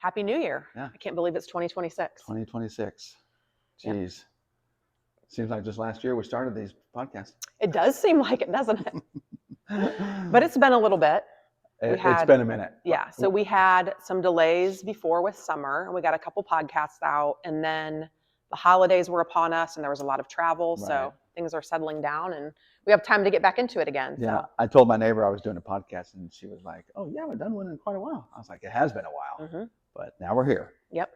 Happy New Year. Yeah. I can't believe it's 2026. 2026. Jeez. Yep. Seems like just last year we started these podcasts. It does seem like it, doesn't it? But it's been a little bit. It's been a minute. Yeah. So we had some delays before with summer, and we got a couple podcasts out, and then the holidays were upon us, and there was a lot of travel. Right. So things are settling down, and we have time to get back into it again. Yeah. So. I told my neighbor I was doing a podcast, and she was like, "Oh, yeah, I haven't done one in quite a while." I was like, "It has been a while, Mm-hmm. but now we're here." Yep.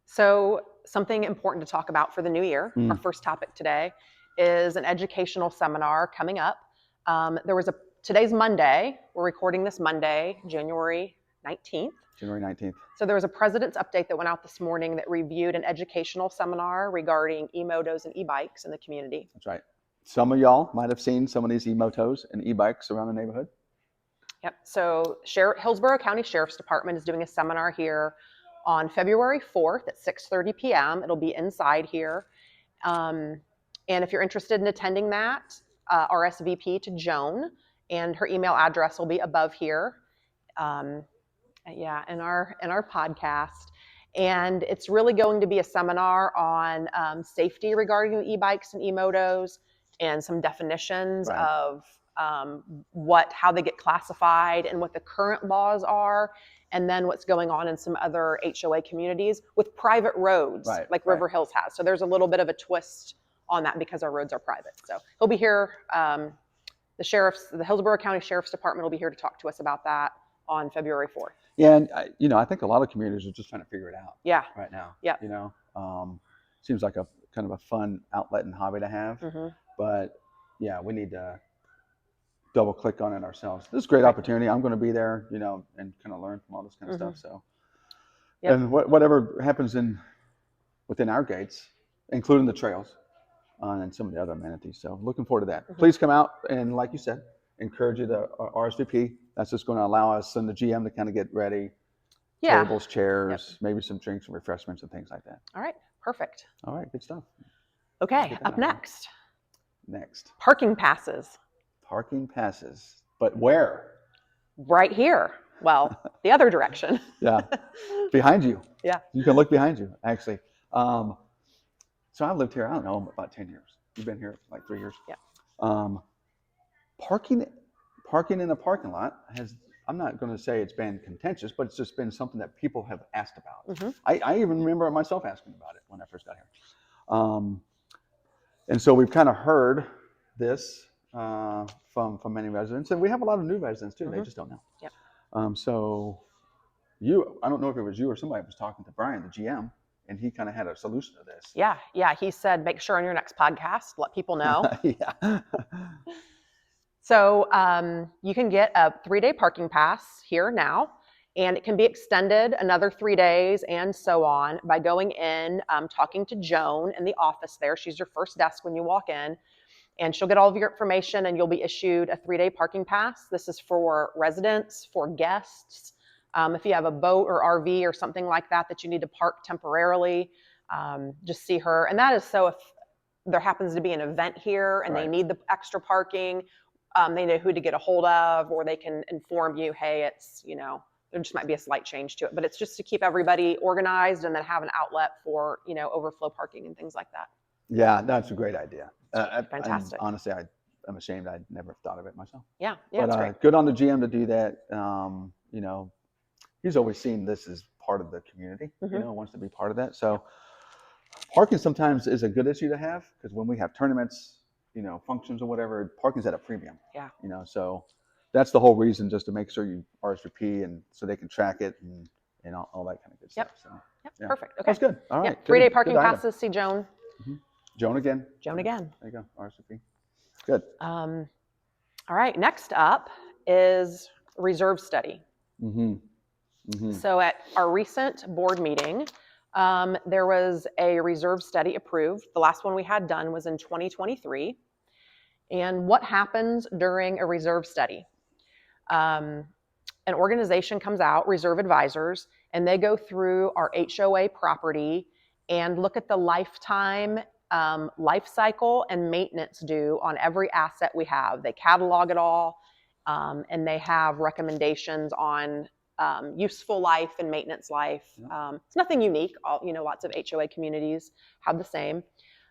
So something important to talk about for the new year, our first topic today, is an educational seminar coming up. Today's Monday. We're recording this Monday, January 19th. January 19th. So there was a president's update that went out this morning that reviewed an educational seminar regarding eMotos and eBikes in the community. That's right. Some of y'all might have seen some of these eMotos and eBikes around the neighborhood. Yep. So Hillsborough County Sheriff's Department is doing a seminar here on February 4th at 6:30 p.m. It'll be inside here. And if you're interested in attending that, RSVP to Joan, and her email address will be above here. In our podcast. And it's really going to be a seminar on safety regarding e-bikes and e-motos, and some definitions of how they get classified and what the current laws are, and then what's going on in some other HOA communities with private roads, like River Hills has. So there's a little bit of a twist on that because our roads are private. So he'll be here. The Hillsborough County Sheriff's Department will be here to talk to us about that on February 4th. Yeah, and I think a lot of communities are just trying to figure it out. Yeah. Right now. Yeah. Seems like a kind of a fun outlet and hobby to have. Mm-hmm. But yeah, we need to double click on it ourselves. This is a great opportunity. I'm going to be there, and kind of learn from all this kind of stuff. So, and whatever happens within our gates, including the trails, and some of the other amenities. So looking forward to that. Mm-hmm. Please come out, and like you said, encourage you to RSVP. That's just going to allow us and the GM to kind of get ready. Yeah. Tables, chairs, maybe some drinks and refreshments and things like that. All right. Perfect. All right. Good stuff. Okay. Up next. Parking passes. Parking passes. But where? Right here. Well, the other direction. Yeah. Behind you. Yeah. You can look behind you, actually. So I've lived here, I don't know, about 10 years. You've been here like 3 years. Yeah. Parking in a parking lot I'm not going to say it's been contentious, but it's just been something that people have asked about. Mm-hmm. I even remember myself asking about it when I first got here. And so we've kind of heard this from many residents, and we have a lot of new residents too. Mm-hmm. They just don't know. Yep. So I don't know if it was you or somebody was talking to Brian, the GM, and he kind of had a solution to this. Yeah. He said, make sure on your next podcast, let people know. Yeah. So you can get a 3-day parking pass here now, and it can be extended another 3 days and so on by going in, talking to Joan in the office there. She's your first desk when you walk in, and she'll get all of your information, and you'll be issued a 3-day parking pass. This is for residents, for guests. If you have a boat or RV or something like that you need to park temporarily, just see her. And that is so if there happens to be an event here and they need the extra parking, they know who to get a hold of, or they can inform you, hey, it's, there just might be a slight change to it. But it's just to keep everybody organized and then have an outlet for, overflow parking and things like that. Yeah, that's a great idea. Fantastic. Honestly, I'm ashamed I'd never thought of it myself. Yeah, but that's great. Good on the GM to do that. He's always seen this as part of the community, Mm-hmm. Wants to be part of that. So parking sometimes is a good issue to have, because when we have tournaments, functions or whatever, parking's at a premium. Yeah. So that's the whole reason, just to make sure you RSVP and so they can track it and all that kind of good stuff. So, yeah. Perfect. Okay. That's good. All right. 3-day parking passes. See Joan. Mm-hmm. Joan again. Joan again. There you go. RSVP. Good. All right. Next up is reserve study. Mm-hmm. Mm-hmm. So at our recent board meeting, there was a reserve study approved. The last one we had done was in 2023. And what happens during a reserve study? An organization comes out, Reserve Advisors, and they go through our HOA property and look at the lifetime life cycle and maintenance due on every asset we have. They catalog it all, and they have recommendations on useful life and maintenance life. It's nothing unique. Lots of HOA communities have the same.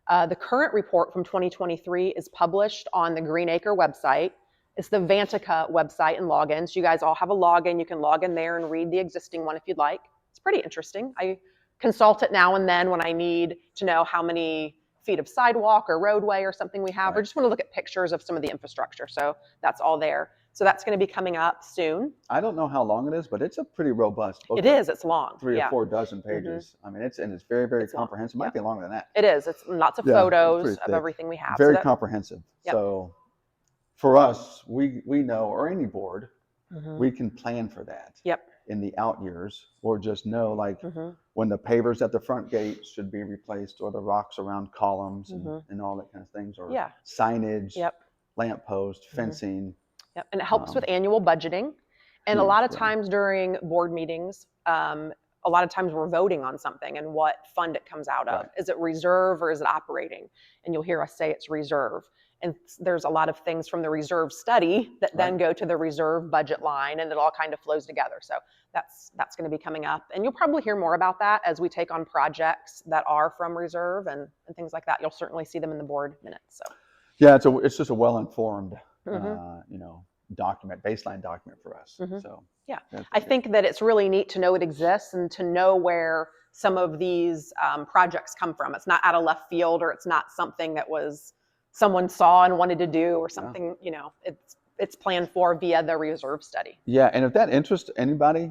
The current report from 2023 is published on the Green Acre website. It's the Vantica website and logins. You guys all have a login. You can log in there and read the existing one if you'd like. It's pretty interesting. I consult it now and then when I need to know how many feet of sidewalk or roadway or something we have, or just want to look at pictures of some of the infrastructure. So that's all there. So that's going to be coming up soon. I don't know how long it is, but it's a pretty robust book. It is. It's long. 3 or 4 dozen pages. I mean, it's very, very comprehensive. Might be longer than that. It is. It's lots of photos of everything we have. Very comprehensive. So for us, we know, or any board, we can plan for that. In the out years, or just know like when the pavers at the front gate should be replaced, or the rocks around columns and all that kind of things, or signage, lamp post, fencing. And it helps with annual budgeting. And a lot of times during board meetings, a lot of times we're voting on something and what fund it comes out of. Is it reserve or is it operating? And you'll hear us say it's reserve. And there's a lot of things from the reserve study that then go to the reserve budget line, and it all kind of flows together. So that's going to be coming up. And you'll probably hear more about that as we take on projects that are from reserve and things like that. You'll certainly see them in the board minutes. So yeah, it's just a well-informed, document, baseline document for us. So yeah, I think that it's really neat to know it exists and to know where some of these projects come from. It's not out of left field, or it's not something that was someone saw and wanted to do, or something, it's planned for via the reserve study. Yeah, and if that interests anybody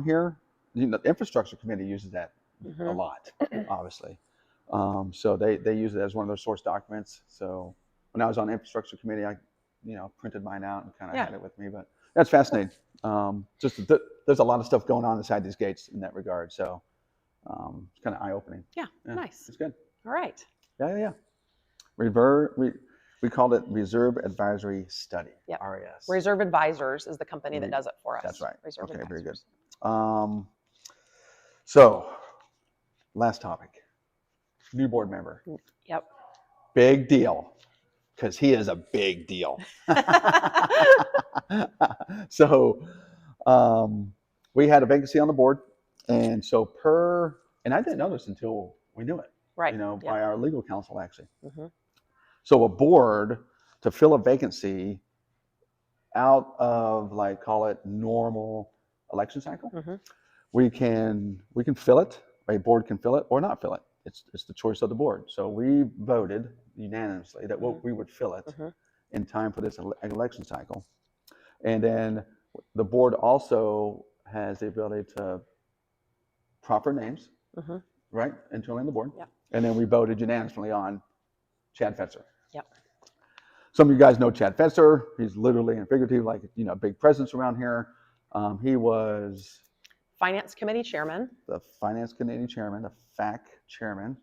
here, the infrastructure committee uses that a lot, obviously. So they use it as one of their source documents. So when I was on the infrastructure committee, I printed mine out and kind of had it with me. But that's fascinating. There's a lot of stuff going on inside these gates in that regard. So it's kind of eye-opening. Yeah, nice. It's good. All right. Yeah. We called it Reserve Advisory Study. RAS. Reserve Advisors is the company that does it for us. That's right. Reserve Advisors. Very good. Advisors. So last topic. New board member. Big deal, because he is a big deal. So we had a vacancy on the board, and so and I didn't know this until we knew it. By our legal counsel, actually. So a board, to fill a vacancy out of, like, call it normal election cycle, we can fill it. A board can fill it or not fill it. It's the choice of the board. So we voted unanimously that we would fill it in time for this election cycle. And then the board also has the ability to proffer names, right, internally on the board. And then we voted unanimously on Chad Fetzer. Some of you guys know Chad Fetzer. He's literally and figuratively, like, a big presence around here. He was Finance Committee Chairman. The Finance Committee Chairman, the FAC Chairman,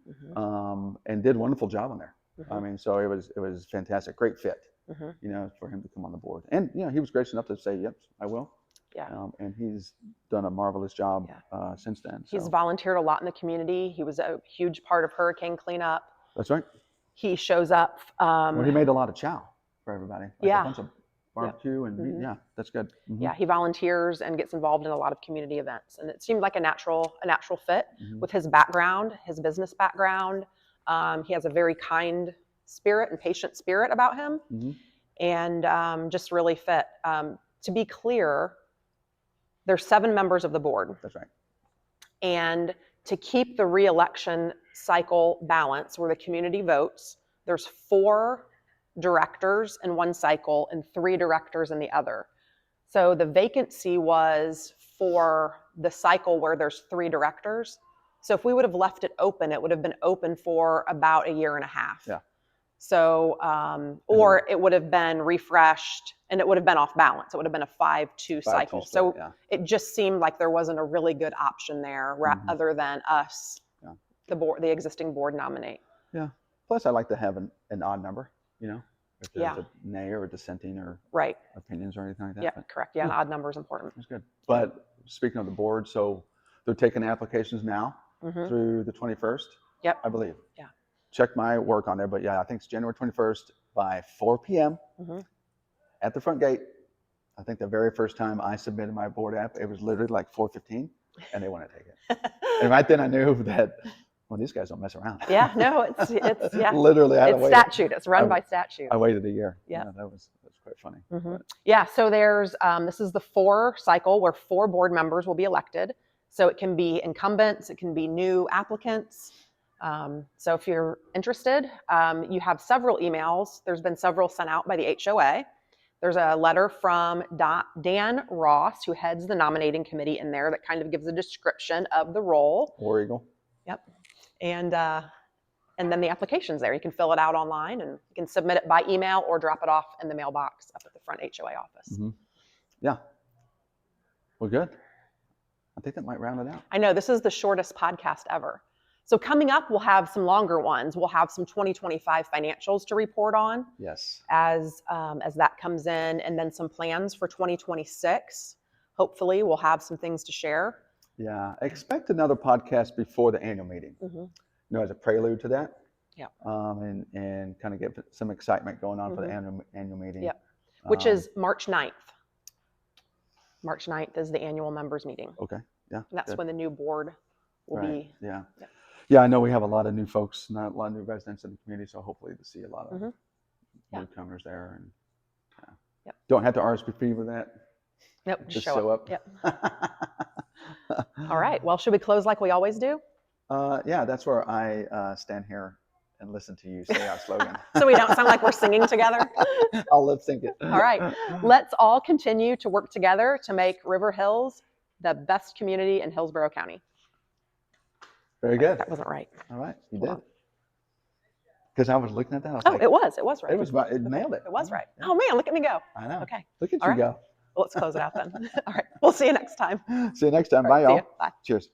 and did a wonderful job on there. I mean, so it was fantastic, great fit, for him to come on the board. And he was gracious enough to say, "Yep, I will." And he's done a marvelous job since then. So. He's volunteered a lot in the community. He was a huge part of hurricane cleanup. That's right. He shows up. Well, he made a lot of chow for everybody. Like a bunch of barbecue and that's good. Yeah, he volunteers and gets involved in a lot of community events, and it seemed like a natural fit with his background, his business background. He has a very kind spirit and patient spirit about him, and just really fit. To be clear, there's 7 members of the board. That's right. And to keep the re-election cycle balance, where the community votes, there's 4 directors in one cycle and 3 directors in the other. So the vacancy was for the cycle where there's 3 directors. So if we would have left it open, it would have been open for about a year and a half. Yeah. So, or it would have been refreshed and it would have been off balance. It would have been a 5-2 cycle. So it just seemed like there wasn't a really good option there other than us, the existing board nominate. Yeah. Plus, I like to have an odd number, if there's a nay or a dissenting or opinions or anything like that. Yeah, correct. Yeah, an odd number is important. That's good. But speaking of the board, so they're taking applications now through the 21st, I believe. Yeah. Check my work on there, but I think it's January 21st by 4 p.m. At the front gate. I think the very first time I submitted my board app, it was literally like 4:15, and they want to take it. And right then I knew that, well, these guys don't mess around. Yeah, no, it's yeah. Literally, I had to It's wait. statute. It's run by statute. I waited a year. Yeah. That was quite funny. Mm-hmm. Yeah, so there's this is the 4 cycle where 4 board members will be elected. So it can be incumbents, it can be new applicants. So if you're interested, you have several emails. There's been several sent out by the HOA. There's a letter from Dan Ross, who heads the nominating committee, in there that kind of gives a description of the role. War Eagle. Yep. And then the application's there. You can fill it out online, and you can submit it by email or drop it off in the mailbox up at the front HOA office. Mm-hmm. Yeah. Well, good. I think that might round it out. I know, this is the shortest podcast ever. So coming up, we'll have some longer ones. We'll have some 2025 financials to report on. Yes. As that comes in, and then some plans for 2026. Hopefully, we'll have some things to share. Yeah. Expect another podcast before the annual meeting. Mm-hmm. You know, as a prelude to that. Yeah. And kind of get some excitement going on mm-hmm. for the annual meeting. Yeah. Which is March 9th. March 9th is the annual members meeting. Okay. Yeah. And that's when the new board will be. Yeah. Yeah. Yeah, I know we have a lot of new folks, not a lot of new residents in the community, so hopefully to see a lot of newcomers there. And don't have to RSVP for that. Nope, just show up. Yep. All right. Well, should we close like we always do? Yeah, that's where I stand here and listen to you say our slogan. So we don't sound like we're singing together? I'll lip sync it. All right. Let's all continue to work together to make River Hills the best community in Hillsborough County. Very good. That wasn't right. All right, you did. Because I was looking at that. I was like, it was right. It nailed it. It was right. Yeah. Oh man, look at me go. I know. Okay. Look at All you right. go. Well, let's close it out then. All right. We'll see you next time. See you next time. Bye, See y'all. ya. Bye. Cheers.